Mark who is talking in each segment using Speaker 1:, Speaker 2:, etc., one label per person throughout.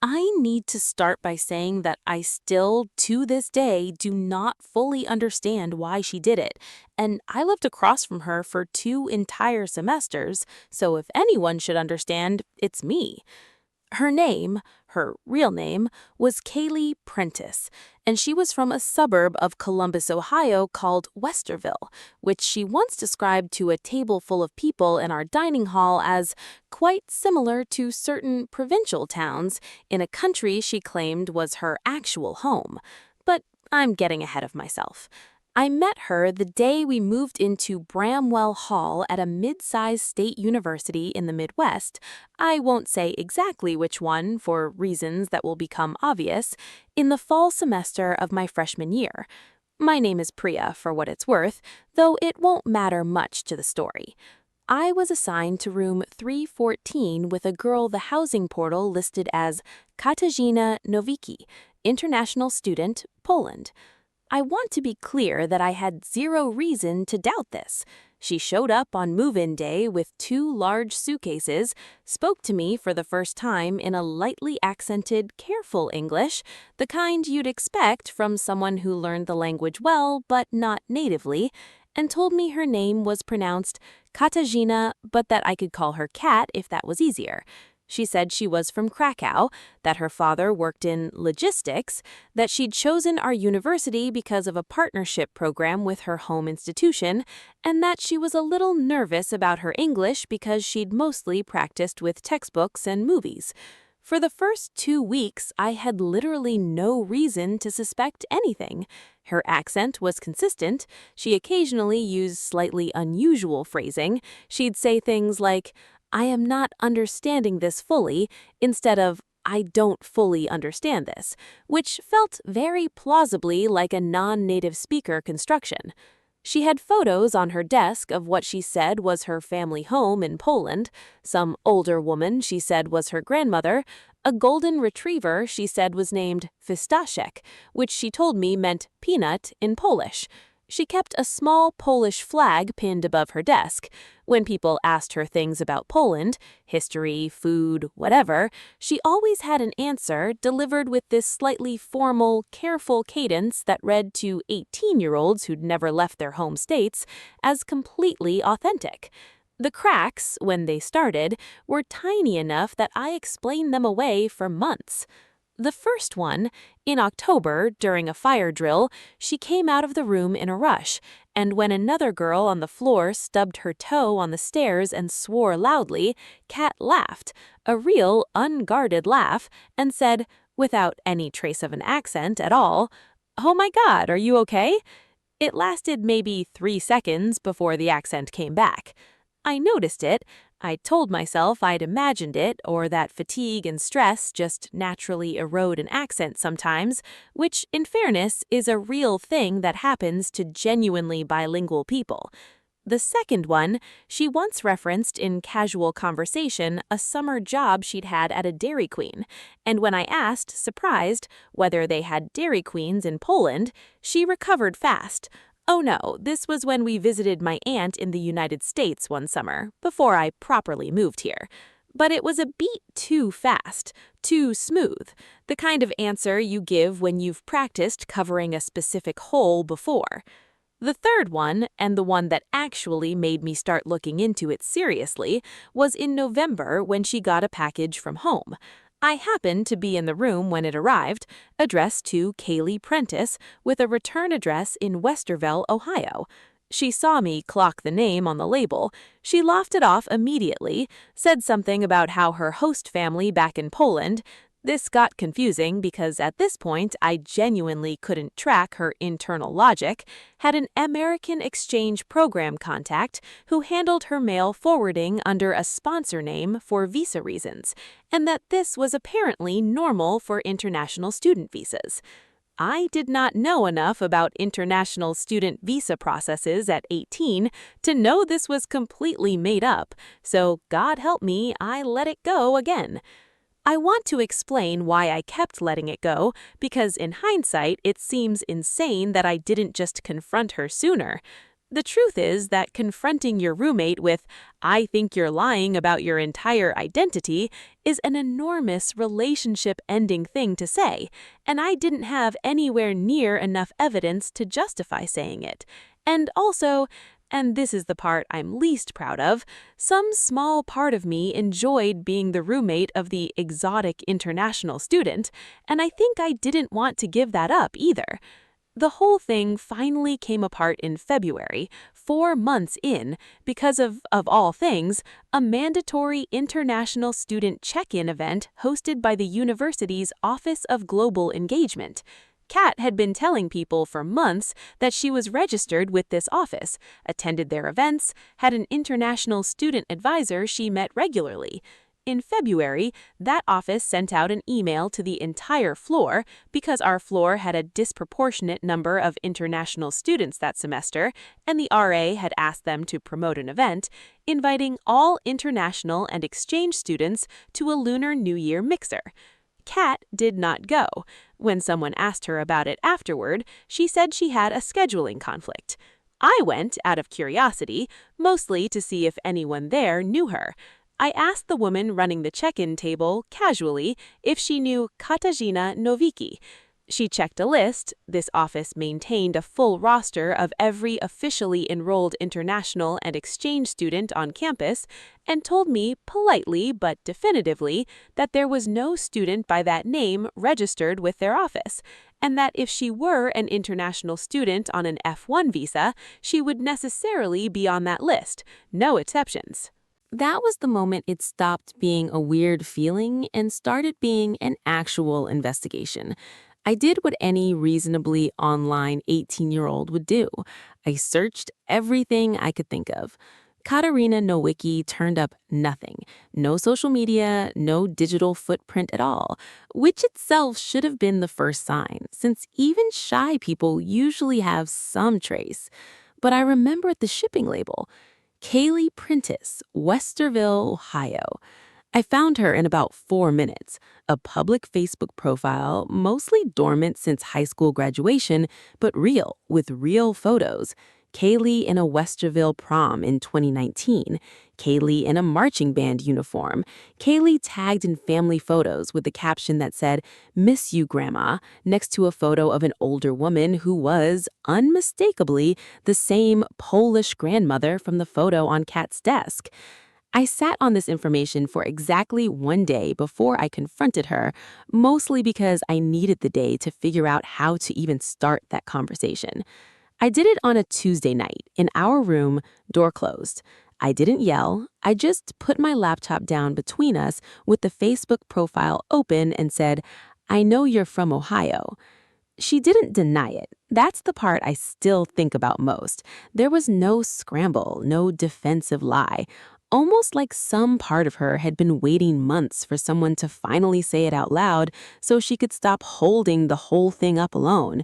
Speaker 1: I need to start by saying that I still, to this day, do not fully understand why she did it. And I lived across from her for 2 entire semesters, so if anyone should understand, it's me. Her name, her real name, was Kaylee Prentice, and she was from a suburb of Columbus, Ohio called Westerville, which she once described to a table full of people in our dining hall as quite similar to certain provincial towns in a country she claimed was her actual home. But I'm getting ahead of myself. I met her the day we moved into Bramwell Hall at a mid-sized state university in the Midwest. I won't say exactly which one for reasons that will become obvious, in the fall semester of my freshman year. My name is Priya, for what it's worth, though it won't matter much to the story. I was assigned to room 314 with a girl the housing portal listed as Katarzyna Nowicki, international student, Poland. I want to be clear that I had zero reason to doubt this. She showed up on move-in day with 2 large suitcases, spoke to me for the first time in a lightly accented, careful English, the kind you'd expect from someone who learned the language well but not natively, and told me her name was pronounced Katarzyna, but that I could call her Kat if that was easier. She said she was from Krakow, that her father worked in logistics, that she'd chosen our university because of a partnership program with her home institution, and that she was a little nervous about her English because she'd mostly practiced with textbooks and movies. For the first 2 weeks, I had literally no reason to suspect anything. Her accent was consistent. She occasionally used slightly unusual phrasing. She'd say things like, "I am not understanding this fully," instead of, "I don't fully understand this," which felt very plausibly like a non-native speaker construction. She had photos on her desk of what she said was her family home in Poland, some older woman she said was her grandmother, a golden retriever she said was named Fistaszek, which she told me meant peanut in Polish. She kept a small Polish flag pinned above her desk. When people asked her things about Poland, history, food, whatever, she always had an answer delivered with this slightly formal, careful cadence that read to 18-year-olds who'd never left their home states as completely authentic. The cracks, when they started, were tiny enough that I explained them away for months. The first one, in October, during a fire drill, she came out of the room in a rush, and when another girl on the floor stubbed her toe on the stairs and swore loudly, Kat laughed, a real unguarded laugh, and said, without any trace of an accent at all, "Oh my God, are you okay?" It lasted maybe 3 seconds before the accent came back. I noticed it. I told myself I'd imagined it, or that fatigue and stress just naturally erode an accent sometimes, which, in fairness, is a real thing that happens to genuinely bilingual people. The second one, she once referenced in casual conversation a summer job she'd had at a Dairy Queen, and when I asked, surprised, whether they had Dairy Queens in Poland, she recovered fast. Oh no, this was when we visited my aunt in the United States one summer, before I properly moved here. But it was a beat too fast, too smooth, the kind of answer you give when you've practiced covering a specific hole before. The third one, and the one that actually made me start looking into it seriously, was in November when she got a package from home. I happened to be in the room when it arrived, addressed to Kaylee Prentice, with a return address in Westerville, Ohio. She saw me clock the name on the label. She laughed it off immediately, said something about how her host family back in Poland. This got confusing because at this point I genuinely couldn't track her internal logic, had an American exchange program contact who handled her mail forwarding under a sponsor name for visa reasons, and that this was apparently normal for international student visas. I did not know enough about international student visa processes at 18 to know this was completely made up, so God help me, I let it go again. I want to explain why I kept letting it go, because in hindsight, it seems insane that I didn't just confront her sooner. The truth is that confronting your roommate with, "I think you're lying about your entire identity," is an enormous relationship-ending thing to say, and I didn't have anywhere near enough evidence to justify saying it. And also, and this is the part I'm least proud of, some small part of me enjoyed being the roommate of the exotic international student, and I think I didn't want to give that up either. The whole thing finally came apart in February, 4 months in, because of all things, a mandatory international student check-in event hosted by the university's Office of Global Engagement. Kat had been telling people for months that she was registered with this office, attended their events, had an international student advisor she met regularly. In February, that office sent out an email to the entire floor because our floor had a disproportionate number of international students that semester, and the RA had asked them to promote an event, inviting all international and exchange students to a Lunar New Year mixer. Kat did not go. When someone asked her about it afterward, she said she had a scheduling conflict. I went out of curiosity, mostly to see if anyone there knew her. I asked the woman running the check-in table, casually, if she knew Katarzyna Nowicki. She checked a list. This office maintained a full roster of every officially enrolled international and exchange student on campus, and told me politely but definitively that there was no student by that name registered with their office, and that if she were an international student on an F1 visa, she would necessarily be on that list, no exceptions. That was the moment it stopped being a weird feeling and started being an actual investigation. I did what any reasonably online 18-year-old would do. I searched everything I could think of. Katarina Nowicki turned up nothing. No social media, no digital footprint at all, which itself should have been the first sign, since even shy people usually have some trace. But I remembered the shipping label. Kaylee Prentice, Westerville, Ohio. I found her in about 4 minutes. A public Facebook profile, mostly dormant since high school graduation, but real, with real photos. Kaylee in a Westerville prom in 2019. Kaylee in a marching band uniform. Kaylee tagged in family photos with the caption that said, "Miss you, Grandma," next to a photo of an older woman who was, unmistakably, the same Polish grandmother from the photo on Kat's desk. I sat on this information for exactly 1 day before I confronted her, mostly because I needed the day to figure out how to even start that conversation. I did it on a Tuesday night, in our room, door closed. I didn't yell. I just put my laptop down between us with the Facebook profile open and said, "I know you're from Ohio." She didn't deny it. That's the part I still think about most. There was no scramble, no defensive lie. Almost like some part of her had been waiting months for someone to finally say it out loud so she could stop holding the whole thing up alone.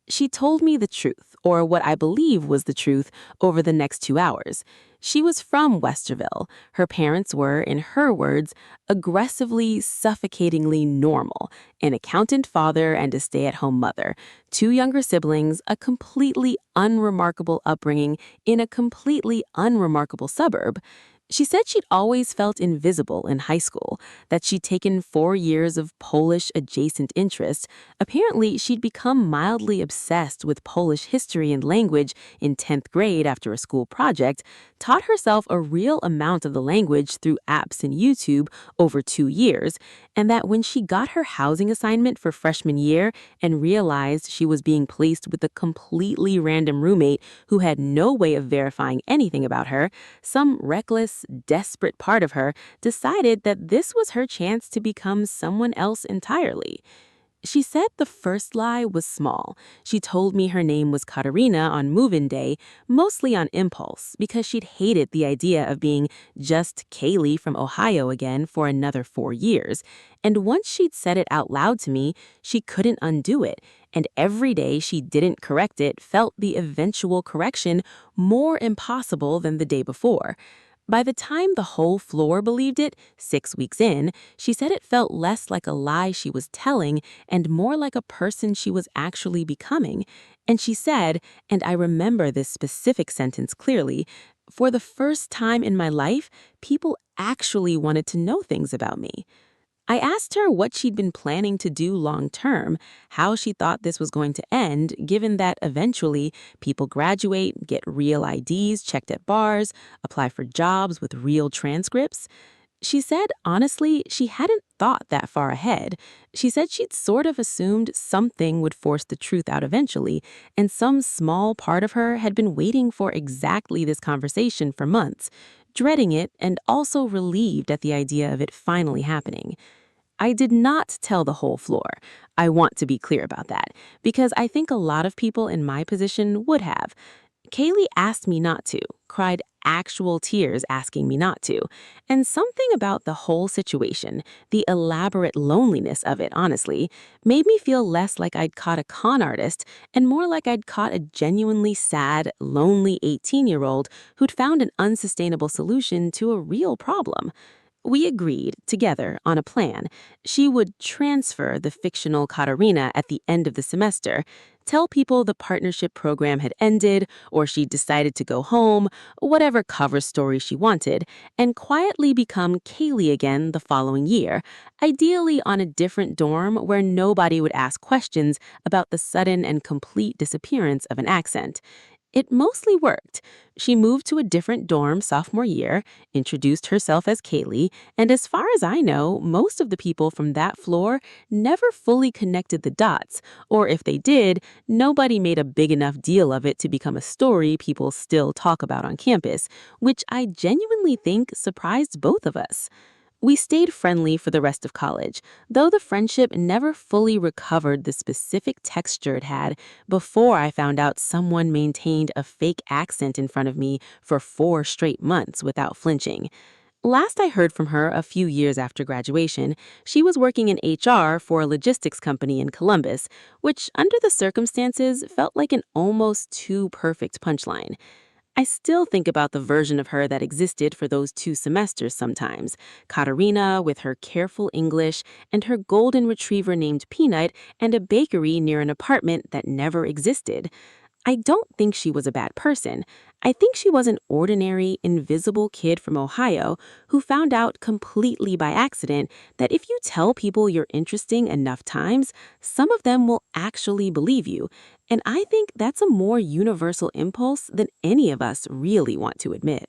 Speaker 1: She told me the truth, or what I believe was the truth, over the next 2 hours. She was from Westerville. Her parents were, in her words, aggressively, suffocatingly normal. An accountant father and a stay-at-home mother. 2 younger siblings, a completely unremarkable upbringing in a completely unremarkable suburb. She said she'd always felt invisible in high school, that she'd taken 4 years of Polish-adjacent interest. Apparently, she'd become mildly obsessed with Polish history and language in 10th grade after a school project, taught herself a real amount of the language through apps and YouTube over 2 years, and that when she got her housing assignment for freshman year and realized she was being placed with a completely random roommate who had no way of verifying anything about her, some reckless, desperate part of her decided that this was her chance to become someone else entirely. She said the first lie was small. She told me her name was Katarina on move-in day, mostly on impulse, because she'd hated the idea of being just Kaylee from Ohio again for another 4 years. And once she'd said it out loud to me, she couldn't undo it. And every day she didn't correct it felt the eventual correction more impossible than the day before. By the time the whole floor believed it, 6 weeks in, she said it felt less like a lie she was telling and more like a person she was actually becoming. And she said, and I remember this specific sentence clearly, for the first time in my life, people actually wanted to know things about me. I asked her what she'd been planning to do long term, how she thought this was going to end, given that eventually people graduate, get real IDs checked at bars, apply for jobs with real transcripts. She said, honestly, she hadn't thought that far ahead. She said she'd sort of assumed something would force the truth out eventually, and some small part of her had been waiting for exactly this conversation for months, dreading it and also relieved at the idea of it finally happening. I did not tell the whole floor. I want to be clear about that, because I think a lot of people in my position would have. Kaylee asked me not to, cried actual tears asking me not to. And something about the whole situation, the elaborate loneliness of it, honestly, made me feel less like I'd caught a con artist and more like I'd caught a genuinely sad, lonely 18-year-old who'd found an unsustainable solution to a real problem. We agreed, together, on a plan. She would transfer the fictional Katarina at the end of the semester, tell people the partnership program had ended, or she decided to go home, whatever cover story she wanted, and quietly become Kaylee again the following year, ideally on a different dorm where nobody would ask questions about the sudden and complete disappearance of an accent. It mostly worked. She moved to a different dorm sophomore year, introduced herself as Kaylee, and as far as I know, most of the people from that floor never fully connected the dots, or if they did, nobody made a big enough deal of it to become a story people still talk about on campus, which I genuinely think surprised both of us. We stayed friendly for the rest of college, though the friendship never fully recovered the specific texture it had before I found out someone maintained a fake accent in front of me for 4 straight months without flinching. Last I heard from her a few years after graduation, she was working in HR for a logistics company in Columbus, which, under the circumstances, felt like an almost too perfect punchline. I still think about the version of her that existed for those 2 semesters sometimes. Katarina with her careful English and her golden retriever named Peanut and a bakery near an apartment that never existed. I don't think she was a bad person. I think she was an ordinary, invisible kid from Ohio who found out completely by accident that if you tell people you're interesting enough times, some of them will actually believe you. And I think that's a more universal impulse than any of us really want to admit.